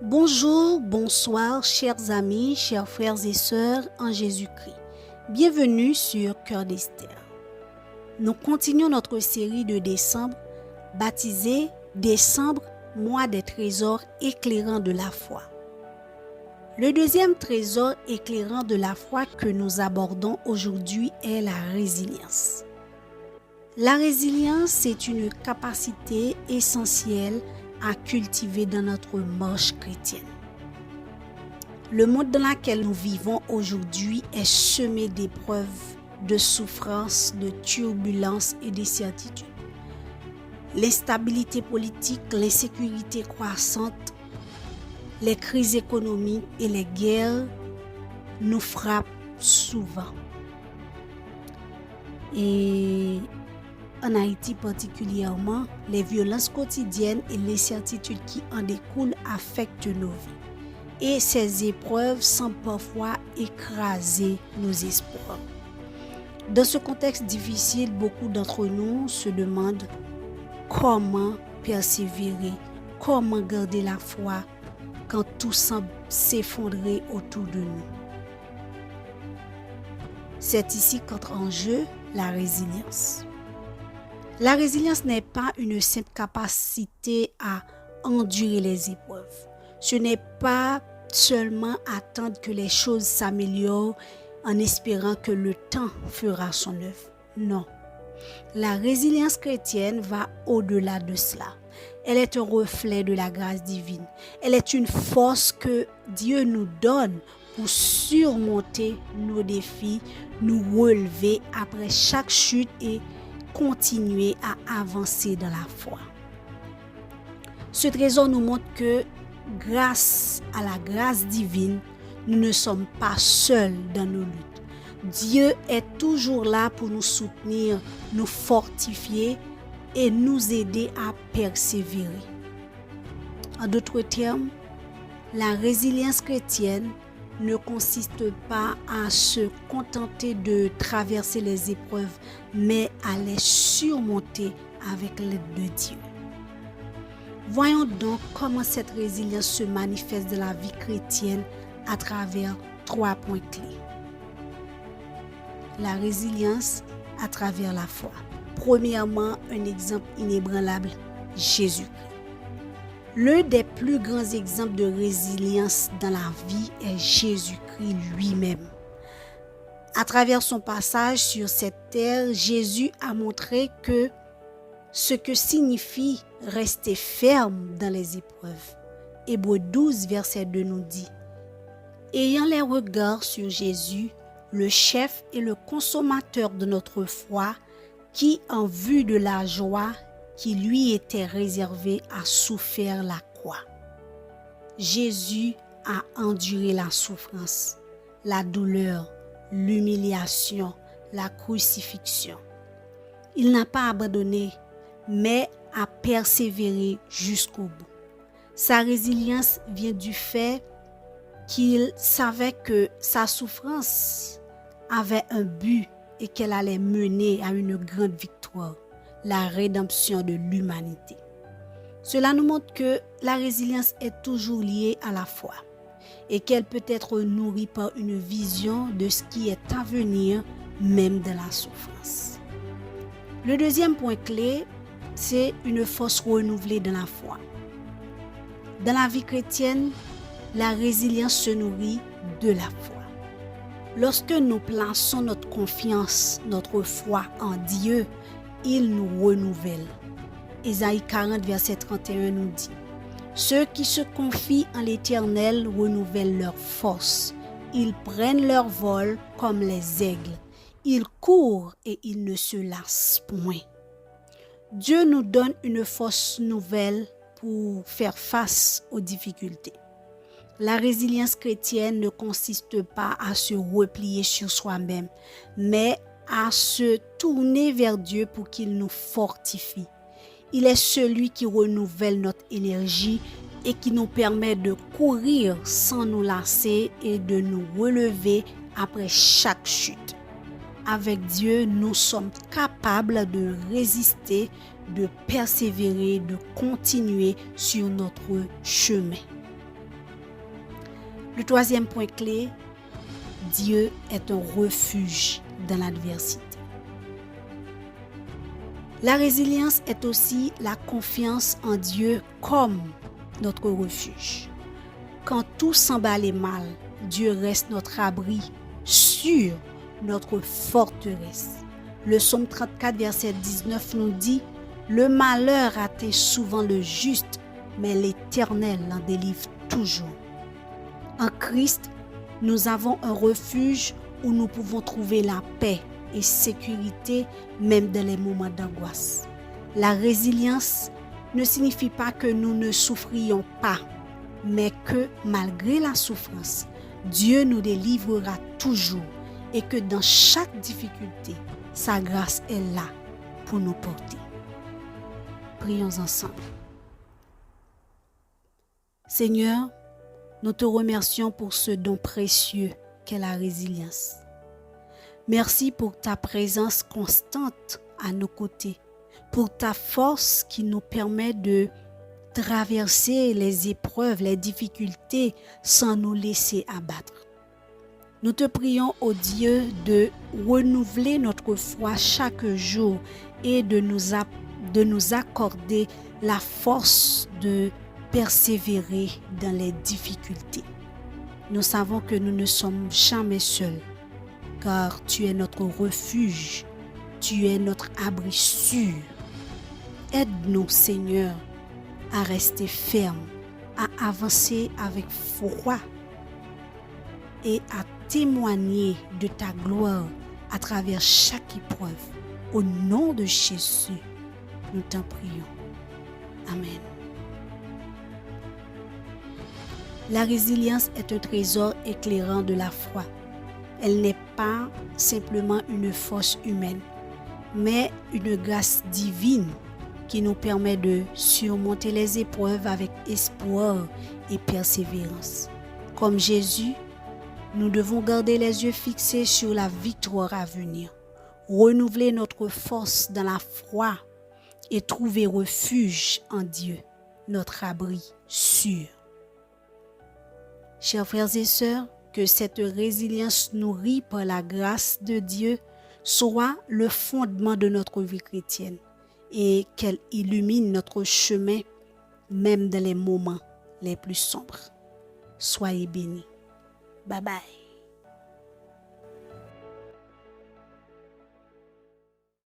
Bonjour, bonsoir, chers amis, chers frères et sœurs en Jésus-Christ. Bienvenue sur Cœur d'Esther. Nous continuons notre série de décembre, baptisée Décembre, mois des trésors éclairants de la foi. Le deuxième trésor éclairant de la foi que nous abordons aujourd'hui est la résilience. La résilience, c'est une capacité essentielle à cultiver dans notre marche chrétienne. Le monde dans lequel nous vivons aujourd'hui est semé d'épreuves, de souffrances, de turbulences et d'incertitudes. L'instabilité politique, l'insécurité croissante, les crises économiques et les guerres nous frappent souvent. Et en Haïti particulièrement, les violences quotidiennes et l'incertitude qui en découlent affectent nos vies. Et ces épreuves semblent parfois écraser nos espoirs. Dans ce contexte difficile, beaucoup d'entre nous se demandent comment persévérer, comment garder la foi quand tout semble s'effondrer autour de nous. C'est ici qu'entre en jeu la résilience. La résilience n'est pas une simple capacité à endurer les épreuves. Ce n'est pas seulement attendre que les choses s'améliorent en espérant que le temps fera son œuvre. Non. La résilience chrétienne va au-delà de cela. Elle est un reflet de la grâce divine. Elle est une force que Dieu nous donne pour surmonter nos défis, nous relever après chaque chute et continuer à avancer dans la foi. Ce trésor nous montre que grâce à la grâce divine, nous ne sommes pas seuls dans nos luttes. Dieu est toujours là pour nous soutenir, nous fortifier et nous aider à persévérer. En d'autres termes, la résilience chrétienne ne consiste pas à se contenter de traverser les épreuves, mais à les surmonter avec l'aide de Dieu. Voyons donc comment cette résilience se manifeste dans la vie chrétienne à travers 3 points clés. La résilience à travers la foi. Premièrement, un exemple inébranlable, Jésus-Christ. L'un des plus grands exemples de résilience dans la vie est Jésus-Christ lui-même. À travers son passage sur cette terre, Jésus a montré que ce que signifie rester ferme dans les épreuves. Hébreux 12, verset 2 nous dit: ayant les regards sur Jésus, le chef et le consommateur de notre foi, qui, en vue de la joie qui lui était réservée, a souffert la croix. Jésus a enduré la souffrance, la douleur, l'humiliation, la crucifixion. Il n'a pas abandonné, mais a persévéré jusqu'au bout. Sa résilience vient du fait qu'il savait que sa souffrance avait un but et qu'elle allait mener à une grande victoire, la rédemption de l'humanité. Cela nous montre que la résilience est toujours liée à la foi et qu'elle peut être nourrie par une vision de ce qui est à venir, même de la souffrance. Le deuxième point clé, c'est une force renouvelée dans la foi. Dans la vie chrétienne, la résilience se nourrit de la foi. Lorsque nous plaçons notre confiance, notre foi en Dieu, il nous renouvelle. Ésaïe 40, verset 31 nous dit: ceux qui se confient en l'Éternel renouvellent leur force. Ils prennent leur vol comme les aigles. Ils courent et ils ne se lassent point. Dieu nous donne une force nouvelle pour faire face aux difficultés. La résilience chrétienne ne consiste pas à se replier sur soi-même, mais à se tourner vers Dieu pour qu'il nous fortifie. Il est celui qui renouvelle notre énergie et qui nous permet de courir sans nous lasser et de nous relever après chaque chute. Avec Dieu, nous sommes capables de résister, de persévérer, de continuer sur notre chemin. Le troisième point clé, Dieu est un refuge dans l'adversité. La résilience est aussi la confiance en Dieu comme notre refuge. Quand tout semble aller mal, Dieu reste notre abri sûr, notre forteresse. Le psaume 34, verset 19 nous dit « Le malheur atteint souvent le juste, mais l'Éternel l'en délivre toujours. » En Christ, nous avons un refuge où nous pouvons trouver la paix et sécurité même dans les moments d'angoisse. La résilience ne signifie pas que nous ne souffrions pas, mais que malgré la souffrance, Dieu nous délivrera toujours et que dans chaque difficulté, sa grâce est là pour nous porter. Prions ensemble. Seigneur, nous te remercions pour ce don précieux qu'est la résilience. Merci pour ta présence constante à nos côtés, pour ta force qui nous permet de traverser les épreuves, les difficultés sans nous laisser abattre. Nous te prions, ô Dieu, de renouveler notre foi chaque jour et de nous accorder la force de persévérer dans les difficultés. Nous savons que nous ne sommes jamais seuls, car tu es notre refuge, tu es notre abri sûr. Aide-nous, Seigneur, à rester fermes, à avancer avec foi et à témoigner de ta gloire à travers chaque épreuve. Au nom de Jésus, nous t'en prions. Amen. La résilience est un trésor éclairant de la foi. Elle n'est pas simplement une force humaine, mais une grâce divine qui nous permet de surmonter les épreuves avec espoir et persévérance. Comme Jésus, nous devons garder les yeux fixés sur la victoire à venir, renouveler notre force dans la foi et trouver refuge en Dieu, notre abri sûr. Chers frères et sœurs, que cette résilience nourrie par la grâce de Dieu soit le fondement de notre vie chrétienne et qu'elle illumine notre chemin même dans les moments les plus sombres. Soyez bénis. Bye bye.